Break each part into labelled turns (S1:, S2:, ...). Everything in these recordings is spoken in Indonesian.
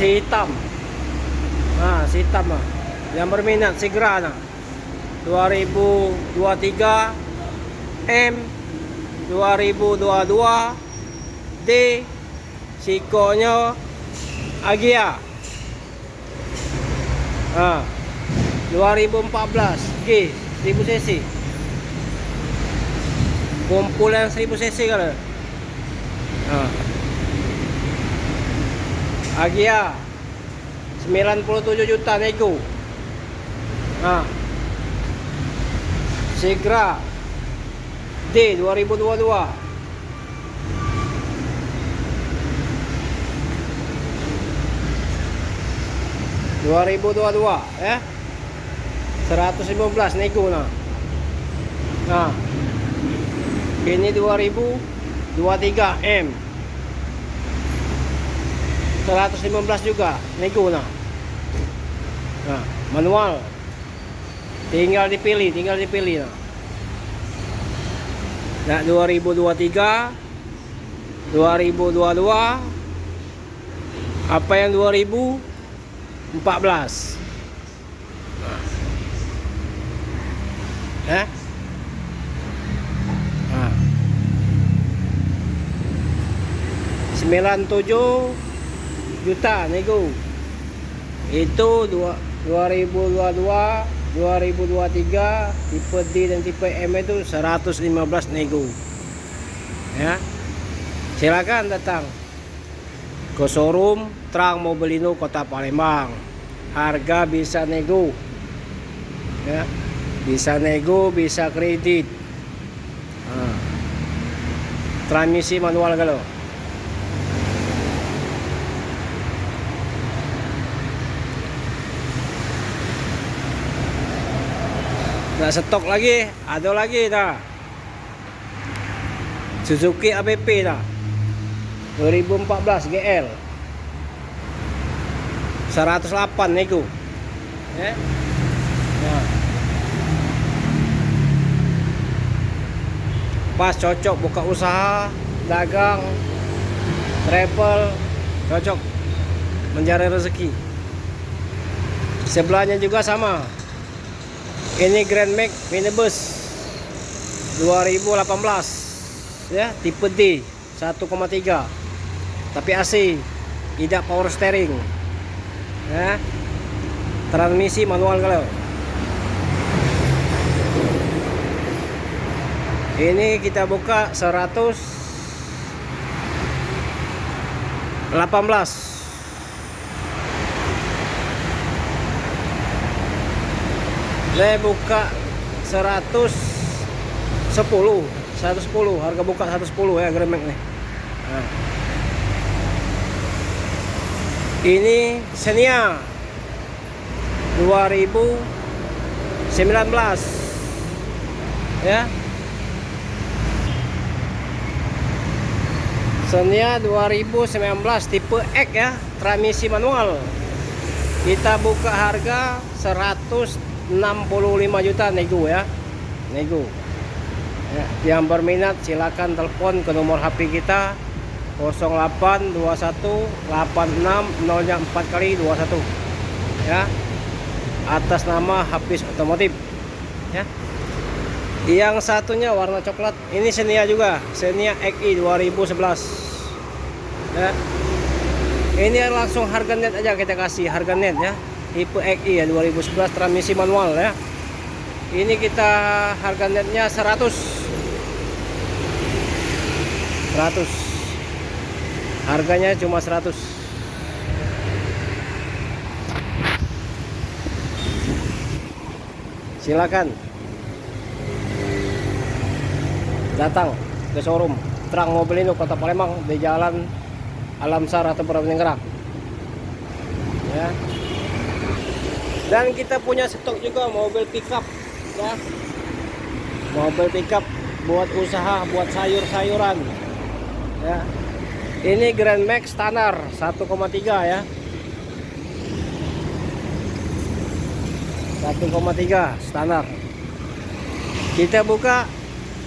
S1: si hitam. Nah, si hitam lah. Yang berminat segera nah. 2023 M 2022 D Sikonya Agia. 2014 G 1000 cc. Kumpulan 1000 cc kalau. Agia 97 juta nego. Segra D 2022. Ya 115 nego nah. Ini 2023 M 115 juga nego nah. Manual tinggal dipilih nah. 2023 2022 apa yang 2014 ya. 97 juta nego. Itu 2022 2023 tipe D dan tipe M itu 115 nego. Ya. Silakan datang ke showroom Trang Mobilindo Kota Palembang. Harga bisa nego. Ya. Bisa nego, bisa kredit. Transmisi manual kalau. Nah, stok lagi, ada lagi dah. Suzuki ABP dah. 2014 GL. 108 nego. Ya. Nah. Pas cocok buka usaha, dagang, travel, cocok mencari rezeki. Sebelahnya juga sama. Ini Grand Max minibus 2018 ya, tipe D 1,3 tapi AC, tidak power steering ya, transmisi manual kalau. Ini kita buka 118. Saya buka 110 harga buka 110 ya Grand Max nih. Ini Xenia 2019 ya. Xenia 2019 tipe X ya, transmisi manual. Kita buka harga 165 juta nego ya, nego ya. Yang berminat silakan telepon ke nomor HP kita 08218604x21 ya, atas nama Hafiz Otomotif ya. Yang satunya warna coklat, ini Xenia juga, Xenia XI 2011 ya. Ini langsung harga net aja kita kasih, harga net ya, tipe XI ya 2011, transmisi manual ya. Ini kita harga netnya 100. Harganya cuma 100. Silakan datang ke showroom Trang Mobilindo Kota Palembang di Jalan Alamsar atau Peninggarak ya. Dan kita punya stok juga mobil pickup ya, mobil pickup buat usaha, buat sayur-sayuran ya. Ini Grand Max standar 1,3 ya, 1,3 standar. Kita buka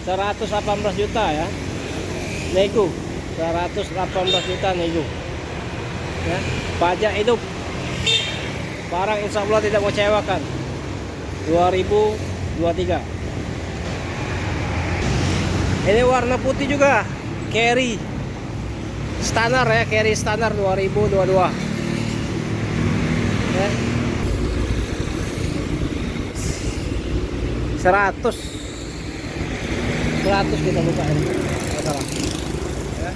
S1: 118 juta ya, nego 118 juta nego ya. Pajak hidup, barang insya Allah tidak mengecewakan. 2023. Ini warna putih juga, carry standar ya, carry standar 2022 ya. 100 kita buka ini, salah ya.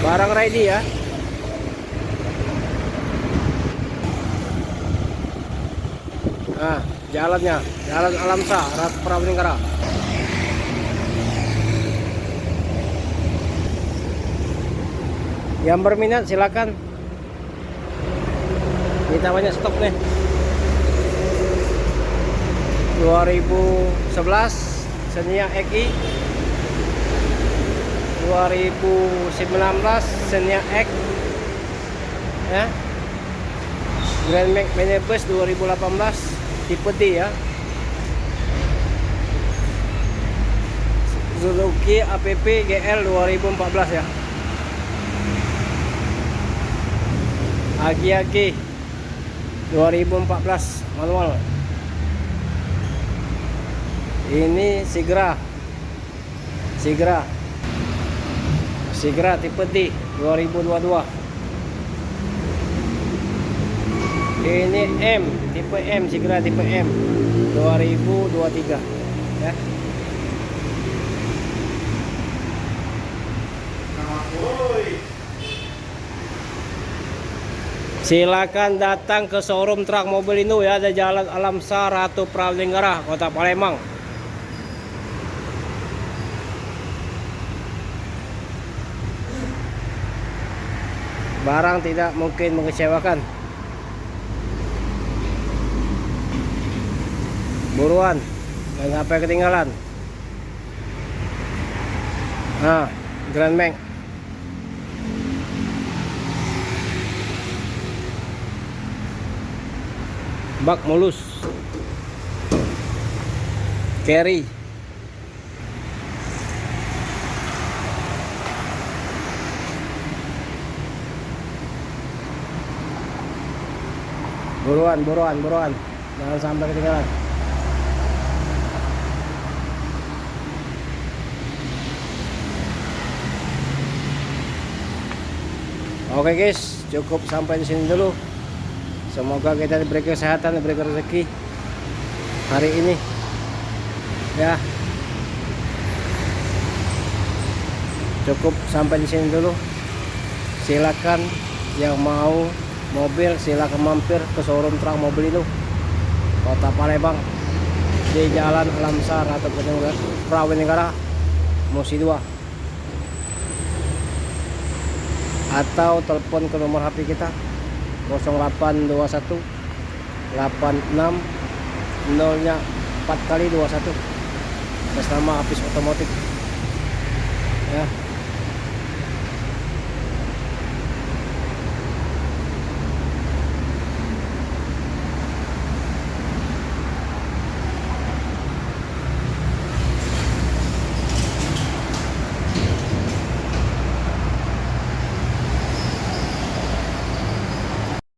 S1: Barang ready ya. Nah, jalannya, jalan Alamsa, Ratu Prabeningkara. Yang berminat silakan. Kita banyak stok nih. 2011 Xenia XI, 2019 Xenia X ya. Grand Max Minibus 2018 tipe D ya. Suzuki APP GL 2014 ya. Agi-agi 2014 manual. Ini Sigra tipe D 2022. Ini M, tipe M, Sigra tipe M 2023 ya. Silakan datang ke showroom truk mobil Indo ya, ada Jalan Alamsa, Ratu Prabeningkara, Kota Palembang. Barang tidak mungkin mengecewakan. Buruan, jangan sampai ketinggalan. Nah, Grand Max. Bak mulus. Carry. Buruan. Jangan sampai ketinggalan. Oke guys, cukup sampai di sini dulu. Semoga kita diberi kesehatan, diberi rezeki hari ini ya. Cukup sampai di sini dulu. Silakan yang mau mobil silakan mampir ke showroom truk mobil itu, Kota Palembang, di Jalan Alamsa, Ratu Prabeningkara, Musi 2. Atau telepon ke nomor HP kita 0821 86 0-nya 4 kali 21 atas nama Apis Otomotif ya.